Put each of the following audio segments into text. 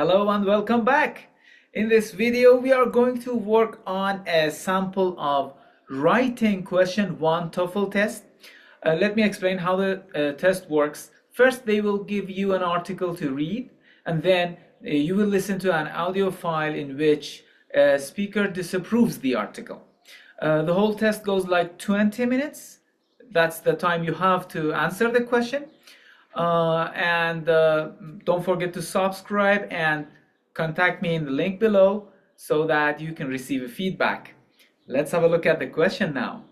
Hello and welcome back. In this video, we are going to work on a sample of writing question 1 TOEFL test. Let me explain how the test works. First, they will give you an article to read, and then you will listen to an audio file in which a speaker disapproves the article. The whole test goes like 20 minutes. That's the time you have to answer the question. And don't forget to subscribe and contact me in the link below so that you can receive a feedback. Let's have a look at the question now.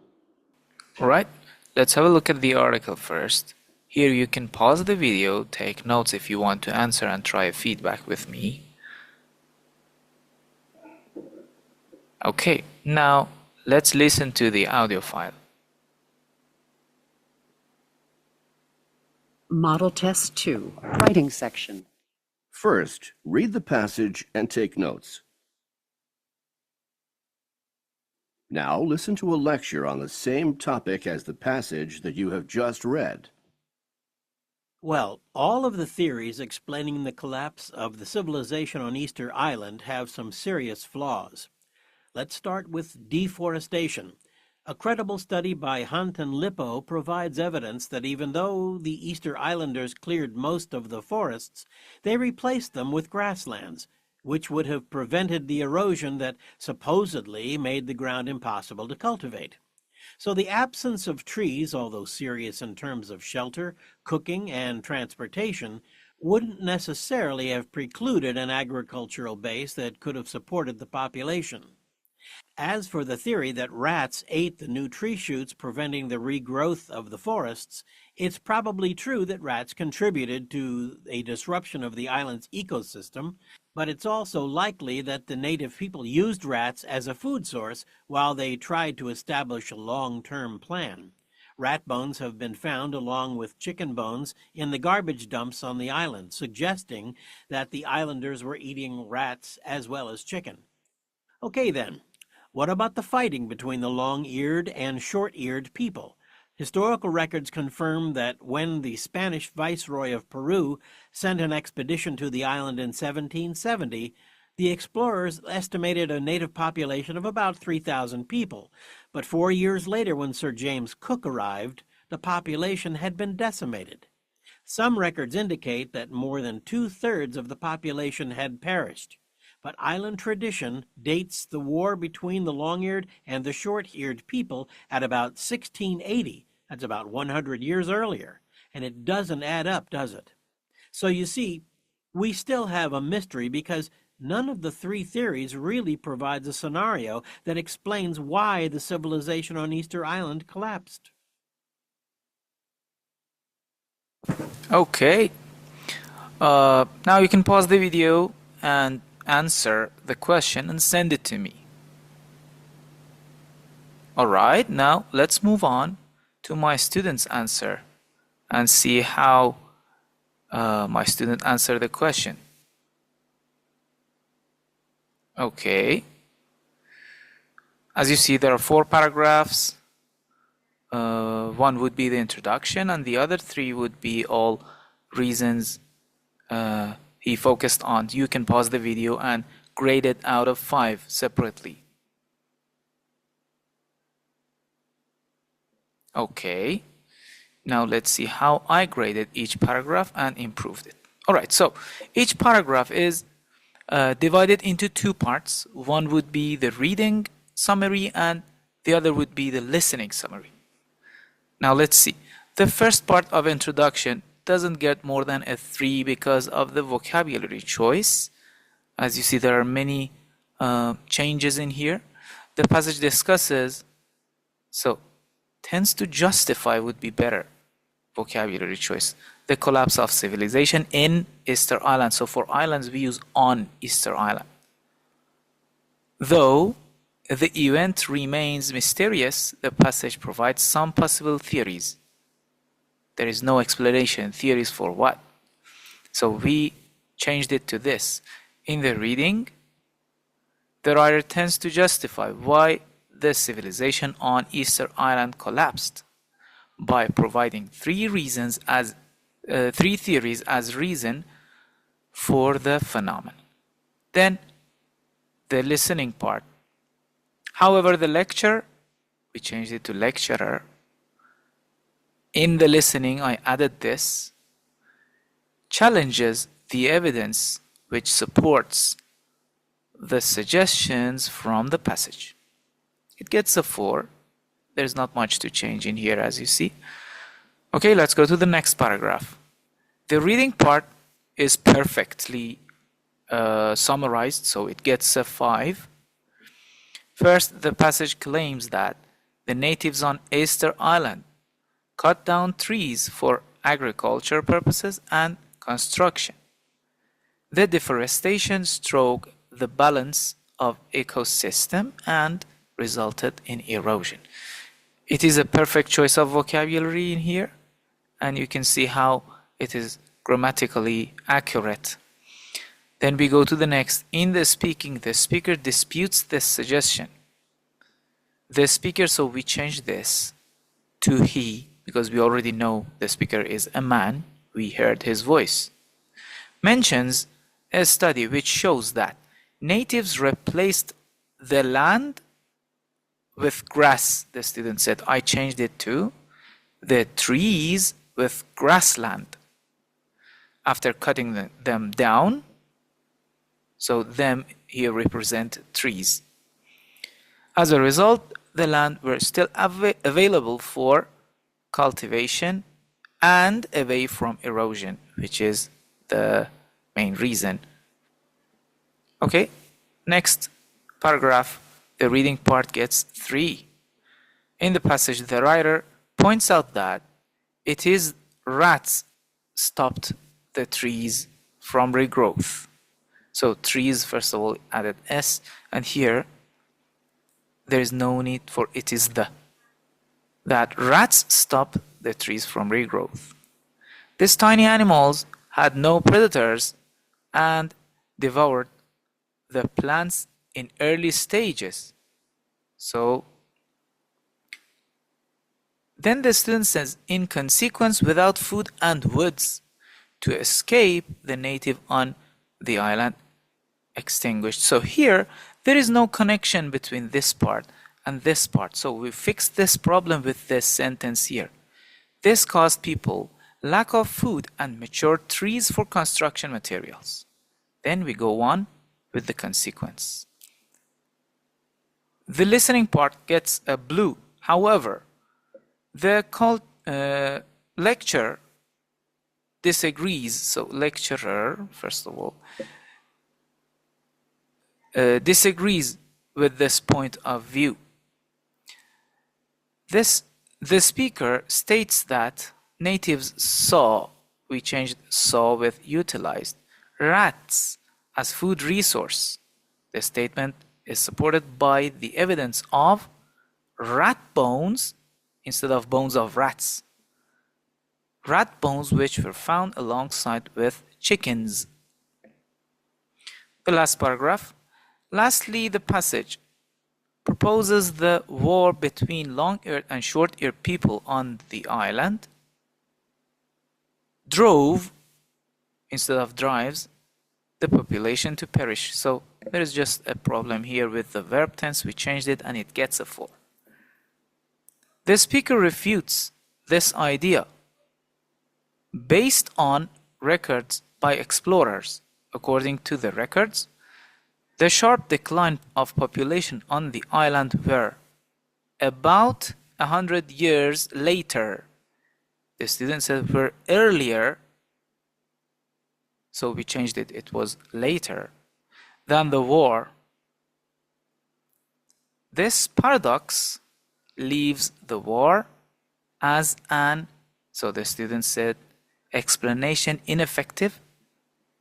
Alright, let's have a look at the article first. Here you can pause the video, take notes if you want to answer and try a feedback with me. Okay, now let's listen to the audio file. Model Test 2, Writing Section. First, read the passage and take notes. Now listen to a lecture on the same topic as the passage that you have just read. Well, all of the theories explaining the collapse of the civilization on Easter Island have some serious flaws. Let's start with deforestation. A credible study by Hunt and Lippo provides evidence that even though the Easter Islanders cleared most of the forests, they replaced them with grasslands, which would have prevented the erosion that supposedly made the ground impossible to cultivate. So the absence of trees, although serious in terms of shelter, cooking, and transportation, wouldn't necessarily have precluded an agricultural base that could have supported the population. As for the theory that rats ate the new tree shoots, preventing the regrowth of the forests, it's probably true that rats contributed to a disruption of the island's ecosystem, but it's also likely that the native people used rats as a food source while they tried to establish a long-term plan. Rat bones have been found along with chicken bones in the garbage dumps on the island, suggesting that the islanders were eating rats as well as chicken. Okay then. What about the fighting between the long-eared and short-eared people? Historical records confirm that when the Spanish viceroy of Peru sent an expedition to the island in 1770, the explorers estimated a native population of about 3,000 people. But 4 years later, when Sir James Cook arrived, the population had been decimated. Some records indicate that more than 2/3 of the population had perished. But island tradition dates the war between the long-eared and the short-eared people at about 1680. That's about 100 years earlier. And it doesn't add up, does it? So you see, we still have a mystery because none of the three theories really provides a scenario that explains why the civilization on Easter Island collapsed. Okay, now you can pause the video and answer the question and send it to me. Alright, now let's move on to my student's answer and see how my student answered the question. Okay, as you see, there are 4 paragraphs. One would be the introduction and the other 3 would be all reasons he focused on. You can pause the video and grade it out of 5 separately. Okay, now let's see how I graded each paragraph and improved it. Alright, so each paragraph is divided into 2 parts. One would be the reading summary and the other would be the listening summary. Now let's see. The first part of introduction doesn't get more than a 3 because of the vocabulary choice. As you see, there are many changes in here. The passage discusses, so tends to justify would be better vocabulary choice. The collapse of civilization in Easter Island. So for islands we use on Easter Island. Though the event remains mysterious, the passage provides some possible theories. There is no explanation. Theories for what? So we changed it to this. In the reading, the writer tends to justify why the civilization on Easter Island collapsed by providing 3 theories as reason for the phenomenon. Then the listening part. However, the lecture, we changed it to lecturer. In the listening, I added this. Challenges the evidence which supports the suggestions from the passage. It gets a 4. There's not much to change in here, as you see. Okay, let's go to the next paragraph. The reading part is perfectly summarized, so it gets a 5. First, the passage claims that the natives on Easter Island cut down trees for agriculture purposes and construction. The deforestation struck the balance of ecosystem and resulted in erosion. It is a perfect choice of vocabulary in here, and you can see how it is grammatically accurate. Then we go to the next. In the speaking, the speaker disputes this suggestion. The speaker, so we change this to he, because we already know the speaker is a man. We heard his voice. Mentions a study which shows that natives replaced the land with grass. The student said, I changed it to the trees with grassland after cutting them down. So them here represent trees. As a result, the land were still available for cultivation and away from erosion, which is the main reason. Okay, next paragraph, the reading part gets 3. In the passage, the writer points out that it is rats stopped the trees from regrowth. So trees, first of all, added S, and here there is no need for it is the. That rats stop the trees from regrowth. These tiny animals had no predators and devoured the plants in early stages. So then the student says, in consequence, without food and woods to escape, the native on the island extinguished. So here there is no connection between this part and this part. So we fixed this problem with this sentence here. This caused people lack of food and mature trees for construction materials. Then we go on with the consequence. The listening part gets a blue. However, the lecturer disagrees. So lecturer, first of all, disagrees with this point of view. The speaker states that natives saw, we changed saw with utilized, rats as food resource. The statement is supported by the evidence of rat bones instead of bones of rats. Rat bones which were found alongside with chickens. The last paragraph. Lastly, the passage proposes the war between long-eared and short-eared people on the island drove, instead of drives, the population to perish. So there is just a problem here with the verb tense. We changed it and it gets a 4. The speaker refutes this idea based on records by explorers. According to the records, the sharp decline of population on the island were about 100 years later. The student said were earlier, so we changed it, it was later, than the war. This paradox leaves the war as an, so the student said, explanation ineffective.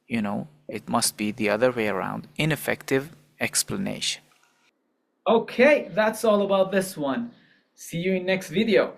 You know, it must be the other way around, ineffective explanation. Okay, that's all about this one. See you in next video.